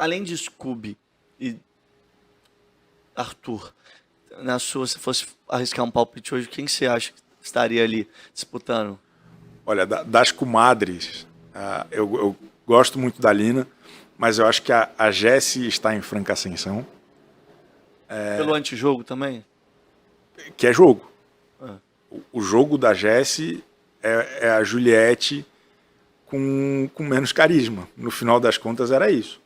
além de Scooby e Arthur, na sua, se fosse arriscar um palpite hoje, quem você acha que estaria ali disputando? Olha, das comadres, eu gosto muito da Lina, mas eu acho que a Jessie está em franca ascensão. Pelo antijogo também? Que é jogo. Ah. O jogo da Jessie é a Juliette com menos carisma. No final das contas era isso.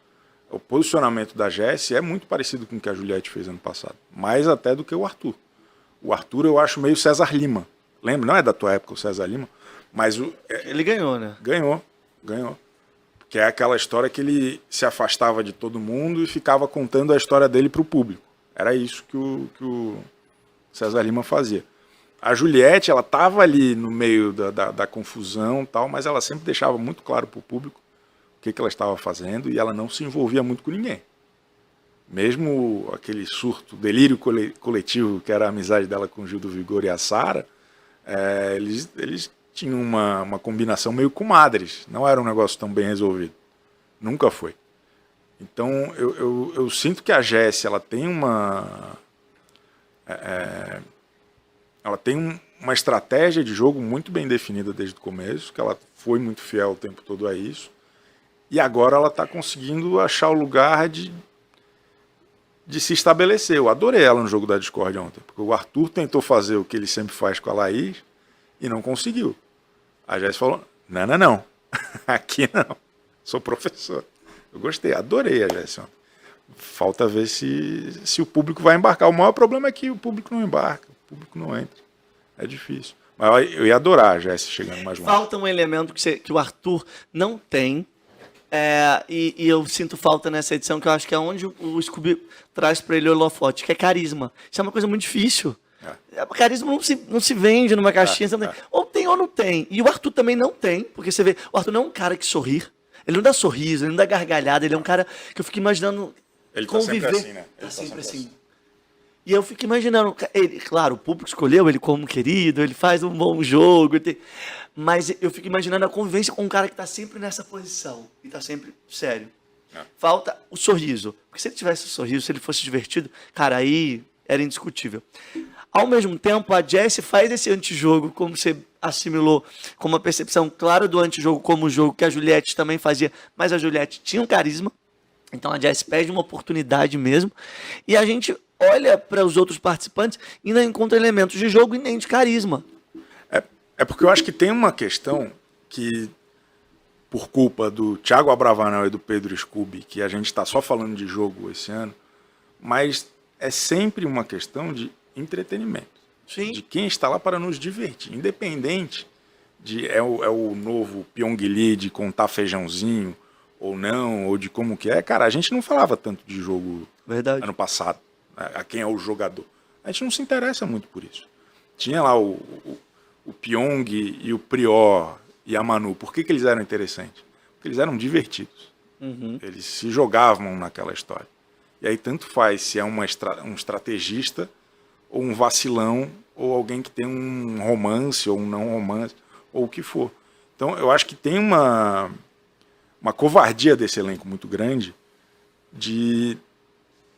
O posicionamento da Jessie é muito parecido com o que a Juliette fez ano passado. Mais até do que o Arthur. O Arthur eu acho meio César Lima. Lembra? Não é da tua época o César Lima? Mas ele ganhou, né? Ganhou. Que é aquela história que ele se afastava de todo mundo e ficava contando a história dele para o público. Era isso que o César Lima fazia. A Juliette, ela estava ali no meio da confusão e tal, mas ela sempre deixava muito claro para o público o que ela estava fazendo e ela não se envolvia muito com ninguém. Mesmo aquele surto, delírio coletivo, que era a amizade dela com o Gil do Vigor e a Sara, eles tinham uma combinação meio comadres. Não era um negócio tão bem resolvido. Nunca foi. Então, eu sinto que a Jessie, ela tem uma estratégia de jogo muito bem definida desde o começo, que ela foi muito fiel o tempo todo a isso. E agora ela está conseguindo achar o lugar de se estabelecer. Eu adorei ela no jogo da Discord ontem, porque o Arthur tentou fazer o que ele sempre faz com a Laís e não conseguiu. A Jessie falou, não, aqui não, sou professor. Eu gostei, adorei a Jessie ontem. Falta ver se o público vai embarcar. O maior problema é que o público não embarca, o público não entra. É difícil. Mas eu ia adorar a Jessie chegando mais longe. Falta um elemento que o Arthur não tem, e eu sinto falta nessa edição, que eu acho que é onde o Scooby traz para ele o holofote, que é carisma. Isso é uma coisa muito difícil. Carisma não se vende numa caixinha. Ou tem ou não tem. E o Arthur também não tem, porque você vê, o Arthur não é um cara que sorri. Ele não dá sorriso, ele não dá gargalhada, ele é um cara que eu fico imaginando ele conviver. Tá sempre assim, né? Ele tá sempre assim. E eu fico imaginando, claro, o público escolheu ele como querido, ele faz um bom jogo, mas eu fico imaginando a convivência com um cara que está sempre nessa posição, e está sempre sério. Falta o sorriso, porque se ele tivesse o sorriso, se ele fosse divertido, cara, aí era indiscutível. Ao mesmo tempo, a Jessie faz esse antijogo, como você assimilou, com uma percepção clara do antijogo como jogo que a Juliette também fazia, mas a Juliette tinha um carisma, então a Jessie perde uma oportunidade mesmo, e a gente olha para os outros participantes e não encontra elementos de jogo e nem de carisma. É porque eu acho que tem uma questão que, por culpa do Thiago Abravanel e do Pedro Scooby, que a gente está só falando de jogo esse ano, mas é sempre uma questão de entretenimento. Sim. De quem está lá para nos divertir. Independente de é o novo Pyongyi de contar feijãozinho ou não, ou de como que é. Cara, a gente não falava tanto de jogo ano passado, a quem é o jogador. A gente não se interessa muito por isso. Tinha lá o Pyong e o Prior e a Manu. Por que eles eram interessantes? Porque eles eram divertidos. Uhum. Eles se jogavam naquela história. E aí tanto faz se é um estrategista ou um vacilão, ou alguém que tem um romance, ou um não romance, ou o que for. Então eu acho que tem uma covardia desse elenco muito grande de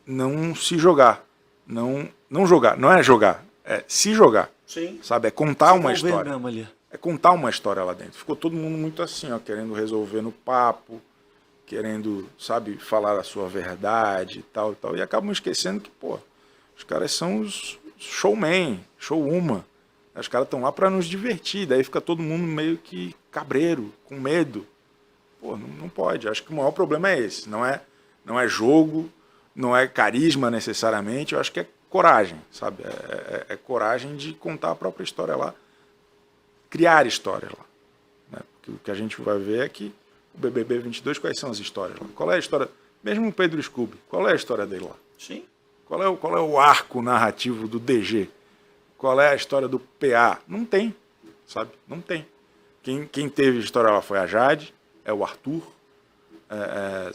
não se jogar. Não jogar, não é jogar, é se jogar. Sim. Sabe? É contar uma história. Mesmo ali. É contar uma história lá dentro. Ficou todo mundo muito assim, ó, querendo resolver no papo, querendo, sabe, falar a sua verdade e tal. E acabam esquecendo que, pô, os caras são os showman, showwoman. Os caras estão lá para nos divertir. Daí fica todo mundo meio que cabreiro, com medo. Pô, não pode. Acho que o maior problema é esse. Não é jogo, não é carisma necessariamente. Eu acho que é coragem, sabe? É coragem de contar a própria história lá. Criar história lá. Né? Porque o que a gente vai ver é que o BBB 22, quais são as histórias lá? Qual é a história? Mesmo o Pedro Scooby, qual é a história dele lá? Sim. Qual é o arco narrativo do DG? Qual é a história do PA? Não tem, sabe? Não tem. Quem teve história lá foi a Jade, é o Arthur,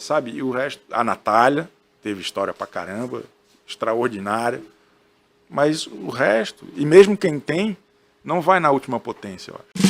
sabe? E o resto, a Natália, teve história pra caramba, extraordinária. Mas o resto, e mesmo quem tem, não vai na última potência, eu acho.